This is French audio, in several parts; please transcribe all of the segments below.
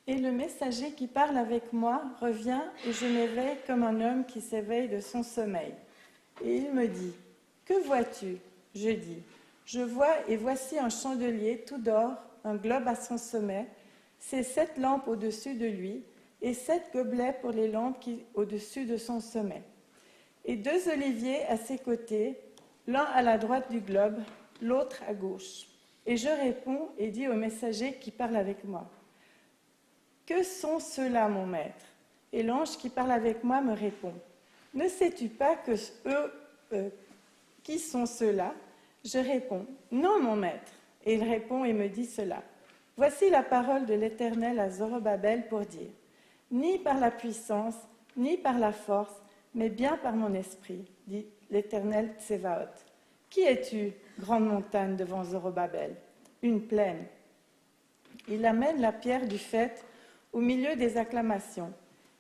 Et le messager qui parle avec moi revient et je m'éveille comme un homme qui s'éveille de son sommeil. Et il me dit, « Que vois-tu » Je dis, « Je vois et voici un chandelier tout d'or, un globe à son sommet, ses 7 lampes au-dessus de lui et 7 gobelets pour les lampes au-dessus de son sommet. Et 2 oliviers à ses côtés, l'un à la droite du globe, l'autre à gauche. Et je réponds et dis au messager qui parle avec moi, « Que sont ceux-là, mon maître ?» Et l'ange qui parle avec moi me répond, « Ne sais-tu pas que qui sont ceux-là » Je réponds, « Non, mon maître. » Et il répond et me dit cela. « Voici la parole de l'Éternel à Zorobabel pour dire, « Ni par la puissance, ni par la force, mais bien par mon esprit, dit l'Éternel Tsevaot. Qui es-tu, grande montagne devant Zorobabel? Une plaine. » Il amène la pierre du faîte au milieu des acclamations.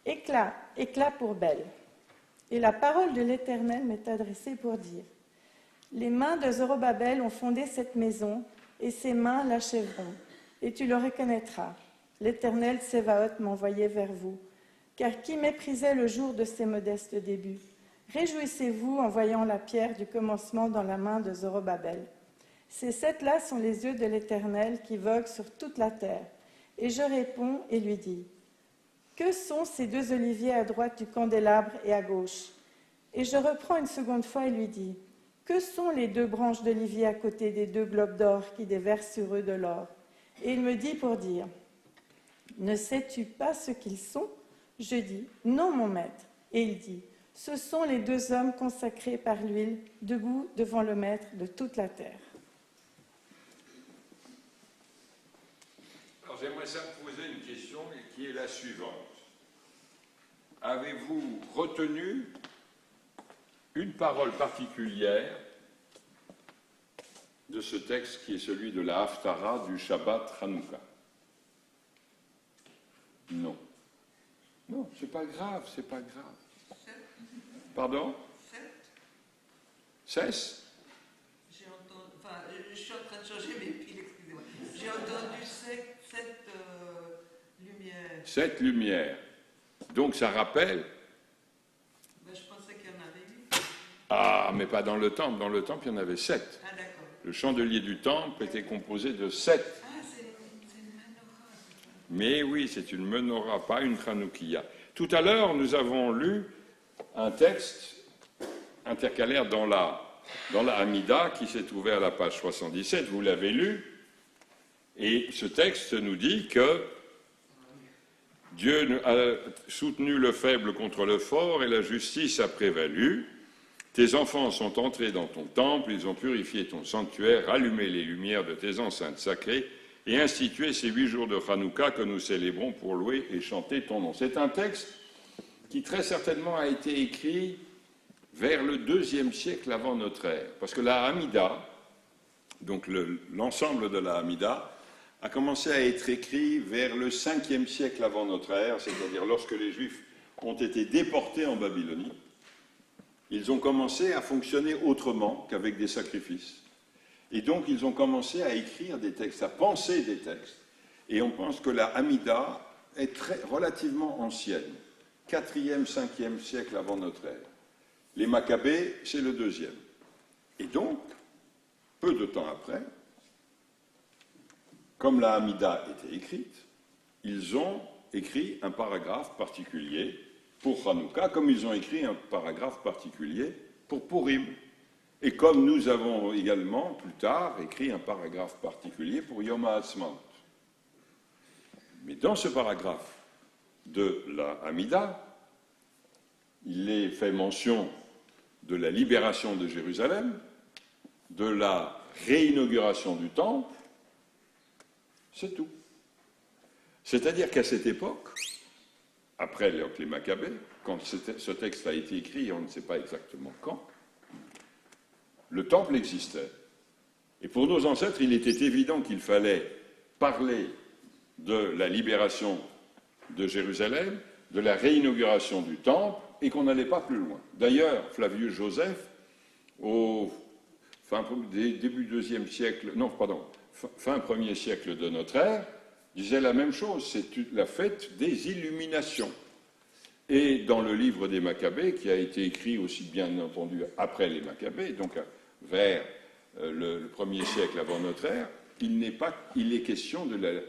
Éclat, éclat pour Bel. Et la parole de l'Éternel m'est adressée pour dire, « Les mains de Zorobabel ont fondé cette maison, et ses mains l'achèveront, et tu le reconnaîtras. L'Éternel Tsevaot m'a envoyé vers vous. Car qui méprisait le jour de ses modestes débuts? Réjouissez-vous en voyant la pierre du commencement dans la main de Zorobabel. Ces 7-là sont les yeux de l'Éternel qui voguent sur toute la terre. Et je réponds et lui dis, « Que sont ces 2 oliviers à droite du candélabre et à gauche ?» Et je reprends une seconde fois et lui dis, « Que sont les 2 branches d'olivier à côté des 2 globes d'or qui déversent sur eux de l'or ?» Et il me dit pour dire, « Ne sais-tu pas ce qu'ils sont ?» Je dis, « Non, mon maître. » Et il dit, « Ce sont les 2 hommes consacrés par l'huile, debout devant le maître de toute la terre. » Alors j'aimerais ça poser une question qui est la suivante. Avez-vous retenu une parole particulière de ce texte qui est celui de la Haftara du Shabbat Hanouka? Non. Non, c'est pas grave, c'est pas grave. Pardon? 16? J'ai entendu, enfin, je suis en train de changer mes piles, excusez-moi. J'ai entendu 7 lumières. 7 lumières. Donc ça rappelle. Ben, je pensais qu'il y en avait 8. Ah, mais pas dans le temple. Dans le temple, il y en avait 7. Ah, d'accord. Le chandelier du temple était composé de 7. Ah, c'est une menorah. Mais oui, c'est une menorah, pas une chanoukia. Tout à l'heure, nous avons lu un texte intercalaire dans la Hamida qui s'est trouvé à la page 77. Vous l'avez lu. Et ce texte nous dit que Dieu a soutenu le faible contre le fort et la justice a prévalu. Tes enfants sont entrés dans ton temple, ils ont purifié ton sanctuaire, allumé les lumières de tes enceintes sacrées et institué ces 8 jours de Hanouka que nous célébrons pour louer et chanter ton nom. C'est un texte qui très certainement a été écrit vers le 2e siècle avant notre ère. Parce que la Hamida, donc l'ensemble de la Hamida, a commencé à être écrit vers le 5e siècle avant notre ère, c'est-à-dire lorsque les Juifs ont été déportés en Babylonie. Ils ont commencé à fonctionner autrement qu'avec des sacrifices. Et donc, ils ont commencé à écrire des textes, à penser des textes. Et on pense que la Hamida est relativement ancienne, 4e, 5e siècle avant notre ère. Les Maccabées, c'est le 2e. Et donc, peu de temps après, comme la Hamida était écrite, ils ont écrit un paragraphe particulier pour Hanouka, comme ils ont écrit un paragraphe particulier pour Purim. Et comme nous avons également, plus tard, écrit un paragraphe particulier pour Yom HaAtzmaut. Mais dans ce paragraphe de la Hamida, il est fait mention de la libération de Jérusalem, de la réinauguration du temple, c'est tout. C'est-à-dire qu'à cette époque, après les Maccabées, quand ce texte a été écrit, on ne sait pas exactement quand, le temple existait. Et pour nos ancêtres, il était évident qu'il fallait parler de la libération de Jérusalem, de la réinauguration du temple, et qu'on n'allait pas plus loin. D'ailleurs, Flavius Joseph, au début 2e siècle, non, pardon, fin 1er siècle de notre ère, disait la même chose, c'est la fête des illuminations. Et dans le livre des Maccabées, qui a été écrit aussi bien entendu après les Maccabées, donc vers le 1er siècle avant notre ère, il est question de la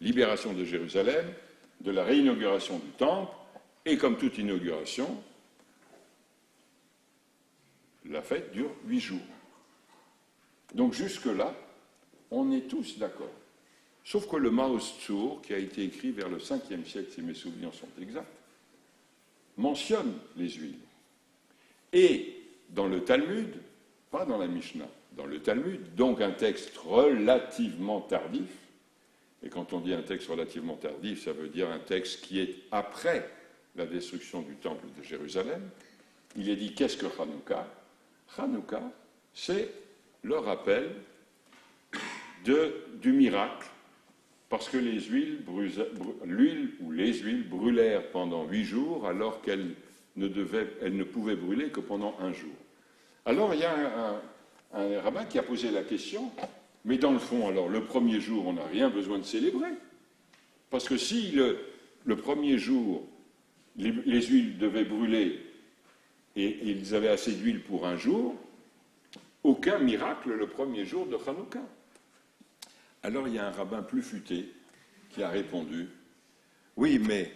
libération de Jérusalem, de la réinauguration du temple, et comme toute inauguration, la fête dure 8 jours. Donc jusque-là, on est tous d'accord. Sauf que le Maoz Tzur, qui a été écrit vers le 5e siècle, si mes souvenirs sont exacts, mentionne les huiles. Et dans le Talmud, pas dans la Mishnah, dans le Talmud, donc un texte relativement tardif, et quand on dit un texte relativement tardif, ça veut dire un texte qui est après la destruction du temple de Jérusalem, il est dit qu'est-ce que Hanouka? Hanouka, c'est le rappel du miracle, parce que l'huile ou les huiles brûlèrent pendant 8 jours, alors qu'elles ne pouvaient brûler que pendant 1 jour. Alors il y a un rabbin qui a posé la question, mais dans le fond, alors le premier jour, on n'a rien besoin de célébrer, parce que si le premier jour, les huiles devaient brûler et ils avaient assez d'huile pour 1 jour, aucun miracle le premier jour de Hanouka. Alors il y a un rabbin plus futé qui a répondu « Oui, mais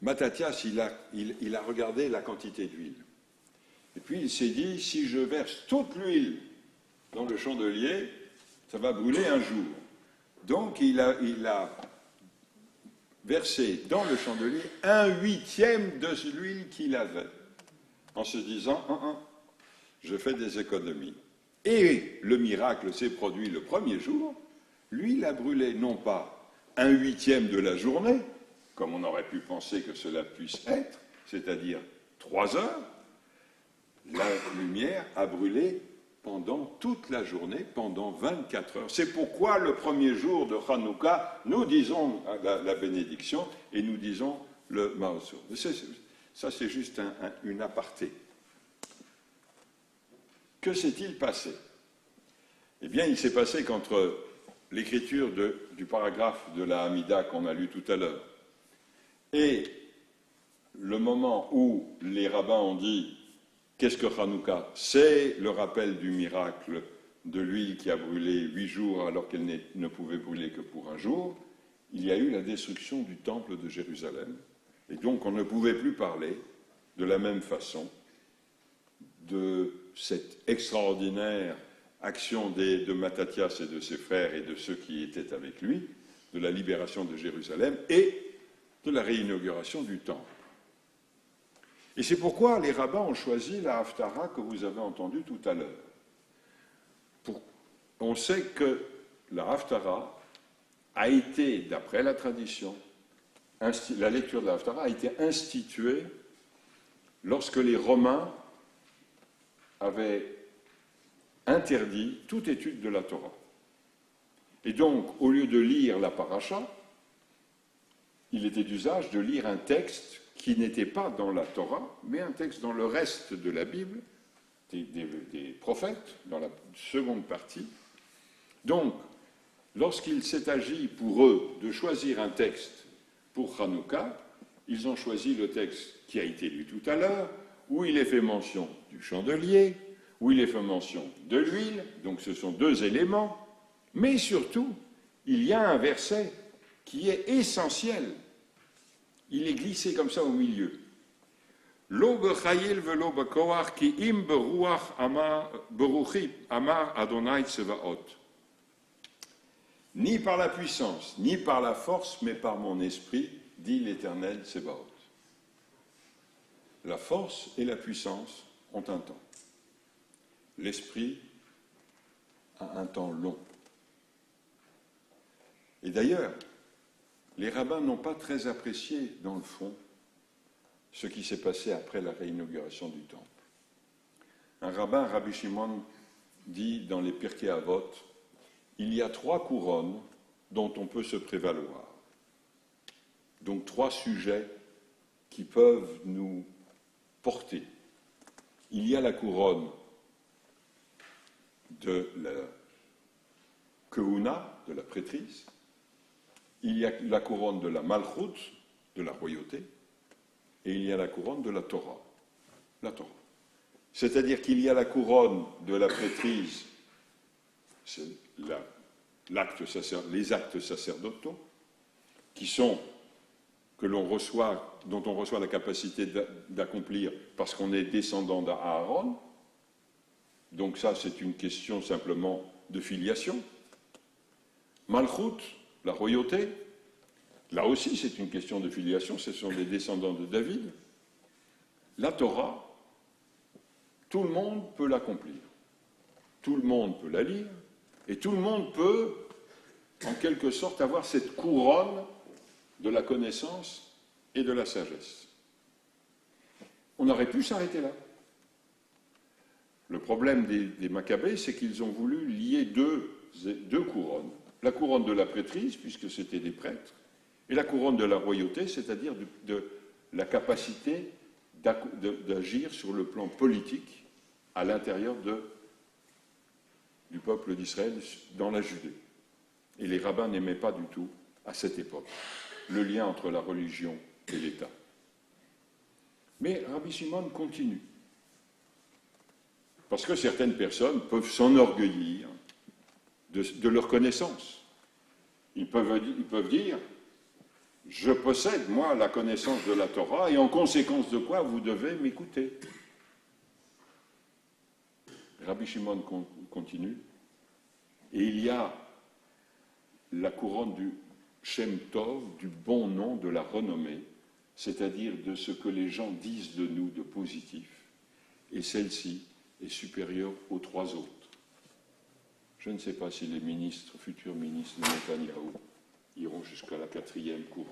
Mattathias, il a regardé la quantité d'huile. Et puis il s'est dit, si je verse toute l'huile dans le chandelier, ça va brûler 1 jour. Donc il a versé dans le chandelier 1/8 de l'huile qu'il avait, en se disant, je fais des économies. Et le miracle s'est produit le premier jour. L'huile a brûlé non pas 1/8 de la journée, comme on aurait pu penser que cela puisse être, c'est-à-dire 3 heures. La lumière a brûlé pendant toute la journée, pendant 24 heures. C'est pourquoi le premier jour de Hanouka, nous disons la bénédiction et nous disons le Maoz Tzur. Ça, c'est juste une aparté. Que s'est-il passé? Eh bien, il s'est passé qu'entre l'écriture du paragraphe de la Hamida qu'on a lu tout à l'heure et le moment où les rabbins ont dit qu'est-ce que Hanouka? C'est le rappel du miracle de l'huile qui a brûlé 8 jours alors qu'elle ne pouvait brûler que pour 1 jour. Il y a eu la destruction du temple de Jérusalem. Et donc on ne pouvait plus parler de la même façon de cette extraordinaire action de Mattathias et de ses frères et de ceux qui étaient avec lui, de la libération de Jérusalem et de la réinauguration du temple. Et c'est pourquoi les rabbins ont choisi la Haftara que vous avez entendue tout à l'heure. On sait que la Haftara a été, d'après la tradition, la lecture de la Haftara a été instituée lorsque les Romains avaient interdit toute étude de la Torah. Et donc, au lieu de lire la paracha, il était d'usage de lire un texte qui n'était pas dans la Torah, mais un texte dans le reste de la Bible, des prophètes, dans la seconde partie. Donc, lorsqu'il s'est agi pour eux de choisir un texte pour Hanouka, ils ont choisi le texte qui a été lu tout à l'heure, où il est fait mention du chandelier, où il est fait mention de l'huile, donc ce sont 2 éléments, mais surtout, il y a un verset qui est essentiel. Il est glissé comme ça au milieu. Lo bechayil velo bekoach ki im beruach beruchi amar Adonai Tsevaot. Ni par la puissance, ni par la force, mais par mon esprit, dit l'Éternel Tsevaot. La force et la puissance ont un temps. L'esprit a un temps long. Et d'ailleurs, les rabbins n'ont pas très apprécié, dans le fond, ce qui s'est passé après la réinauguration du temple. Un rabbin, Rabbi Shimon, dit dans les Pirkei Avot, il y a 3 couronnes dont on peut se prévaloir. Donc 3 sujets qui peuvent nous porter. Il y a la couronne de la Kehuna, de la prêtrise, il y a la couronne de la Malchut, de la royauté, et il y a la couronne de la Torah. La Torah. C'est-à-dire qu'il y a la couronne de la prêtrise, c'est les actes sacerdotaux, qui sont, dont on reçoit la capacité d'accomplir parce qu'on est descendant d'Aaron. Donc ça, c'est une question simplement de filiation. Malchut, la royauté, là aussi c'est une question de filiation, ce sont des descendants de David. La Torah, tout le monde peut l'accomplir, tout le monde peut la lire, et tout le monde peut, en quelque sorte, avoir cette couronne de la connaissance et de la sagesse. On aurait pu s'arrêter là. Le problème des Maccabées, c'est qu'ils ont voulu lier deux couronnes. La couronne de la prêtrise, puisque c'était des prêtres, et la couronne de la royauté, c'est-à-dire de la capacité d'agir sur le plan politique à l'intérieur du peuple d'Israël dans la Judée. Et les rabbins n'aimaient pas du tout, à cette époque, le lien entre la religion et l'État. Mais Rabbi Shimon continue. Parce que certaines personnes peuvent s'enorgueillir de leur connaissance. Ils peuvent dire, je possède, moi, la connaissance de la Torah, et en conséquence de quoi vous devez m'écouter. Rabbi Shimon continue, et il y a la couronne du Shem Tov, du bon nom, de la renommée, c'est-à-dire de ce que les gens disent de nous de positif, et celle-ci est supérieure aux trois autres. Je ne sais pas si les futurs ministres de Netanyahou iront jusqu'à la 4e couronne.